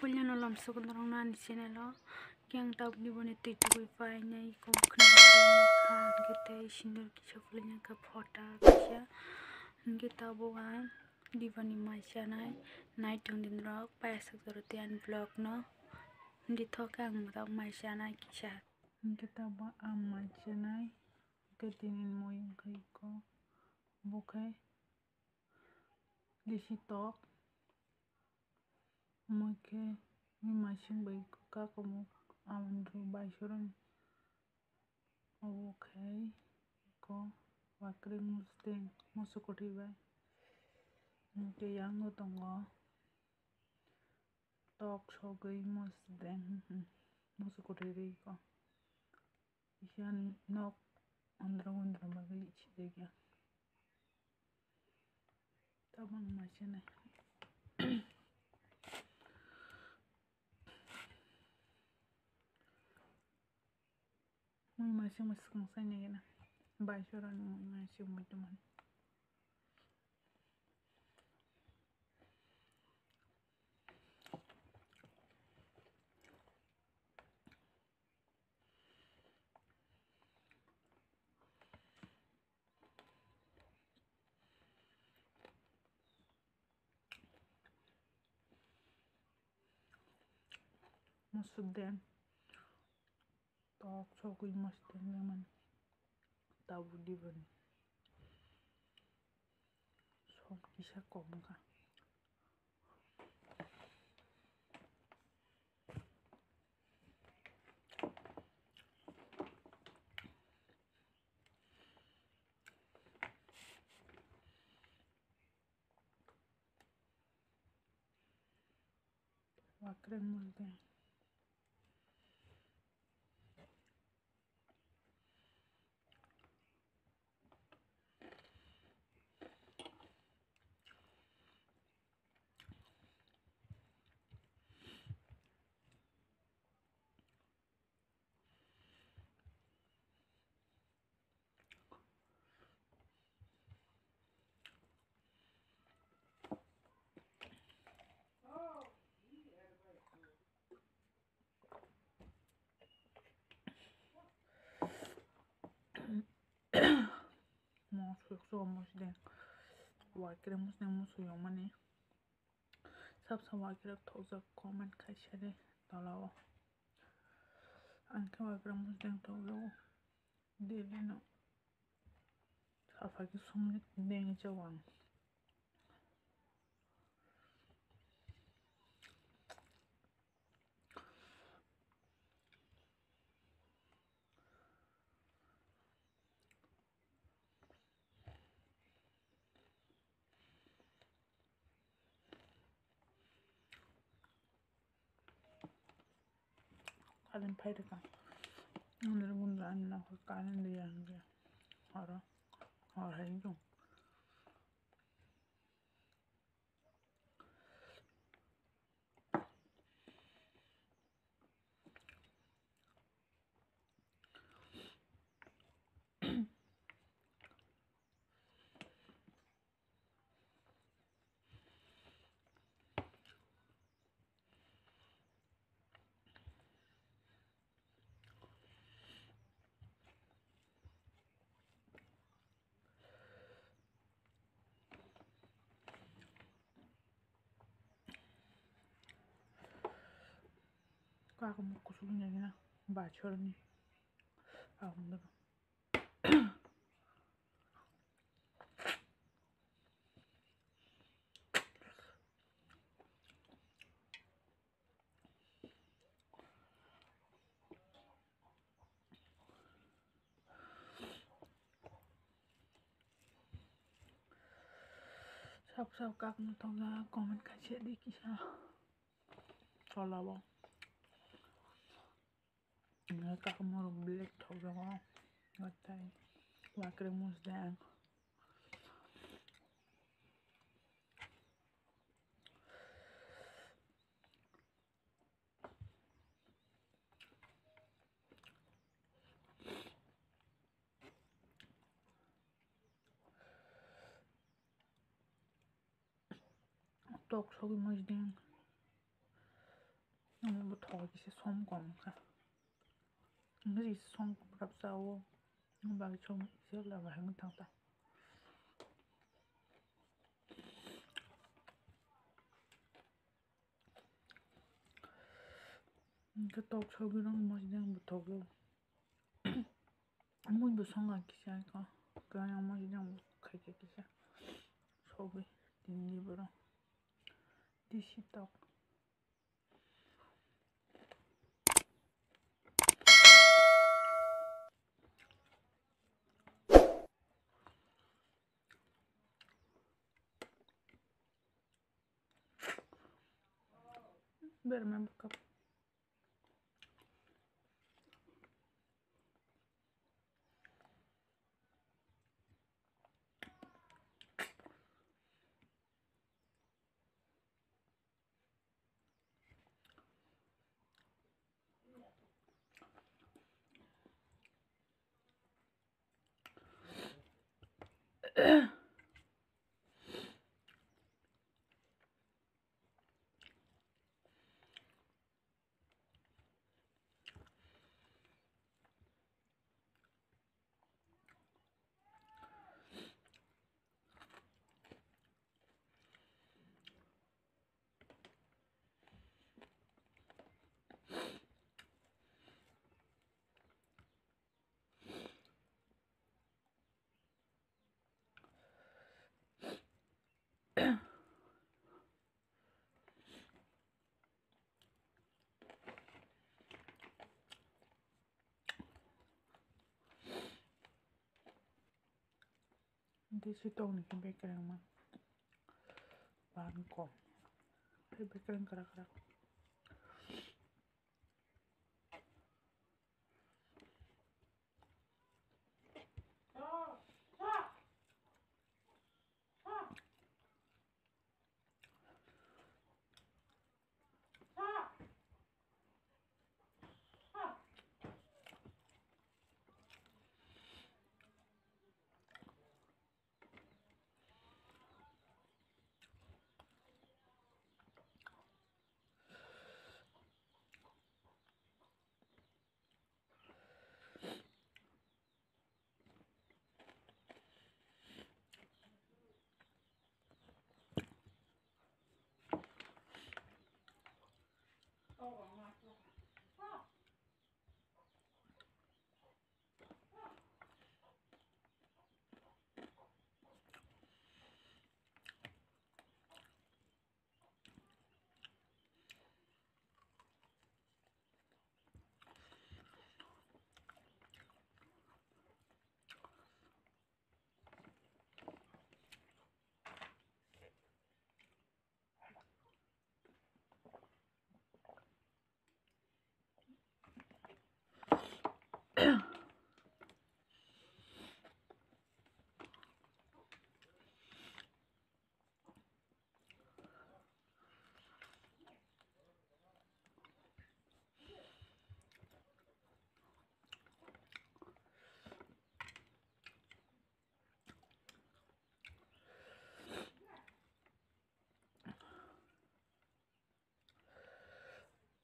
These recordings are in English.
Punya no lam sukun rong nan channel lo kyang tap ni bone te tu pai nai ko khna khan gete sindur kisha punya ka phota kisha ngita bo an divani mai chanai night din rok pa sak doroti an vlog no ndi thokang rok mai chanai kisha ngita bo am mai chanai ketin moi kai ko bukai disi tok Moke mi masing bai ka kamu amandru bai suran okay ko wakre musteng musukoti bai nke yang utongo tok sogai musteng musukoti ri ko isyan nok andra bagai chidega tabang masine Muy masing masukang sanya gina bai suran muy masing mutuman musudeng tok sogai musteng naman tabu diban sok kisah komka wakre musteng Masuk musdeng wakre musteng musu yang mana सबसे वाकरक थोजा comment खाइसरे तलाव anke वाकरक मुस्दें थोजा देलेनो साफाकी सुमने देंगे जवान kalian pai dekan nunder gunda anna ko kalian liang ora ora itu Kako mau kusunya gina bacor nih bener sab kak mau tau komen kasih di kisah soalnya kak mau black tau ngatai wakre musdeng tok sogi musdeng một thỏi cái xong còn cả cái gì xong gặp sao nhưng bà trông rất là vài thằng ta cái tóc sau cái nó mới đang một thỏi luôn muốn một xong cái gì cả cái nó mới đang khai cái gì sau cái đi bữa đi xịt tóc better remember cup đi xịt tóc này cái bé cái mà bán còn cái bé cái cà cà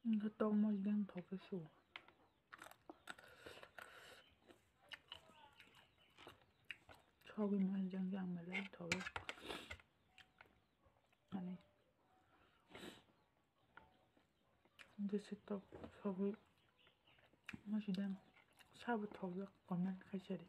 cái tóc mới đang thổi cái sủi sau cái mới đang mà lấy thổi này đi xịt tóc sau cái mới đang sao bị thổi được còn mình khai chơi đi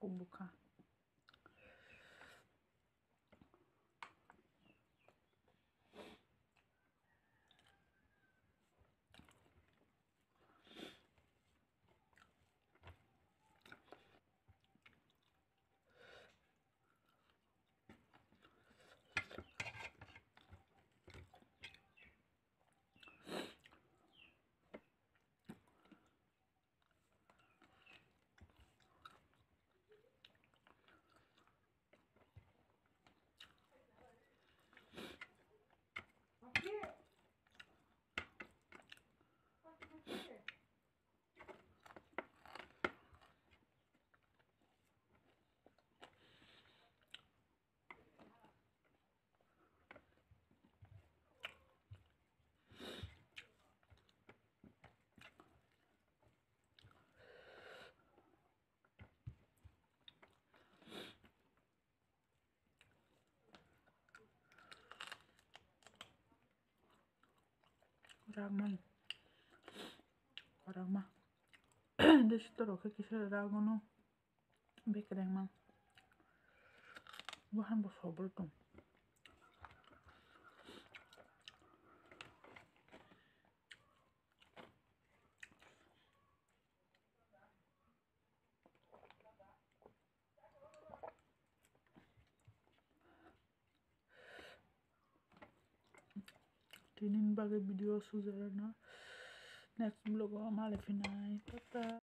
cũng buka man orang mah desitu roke kisah ragono bekereng man bahan bersobel tuh tinin bagi video suzerana next vlog malefina tata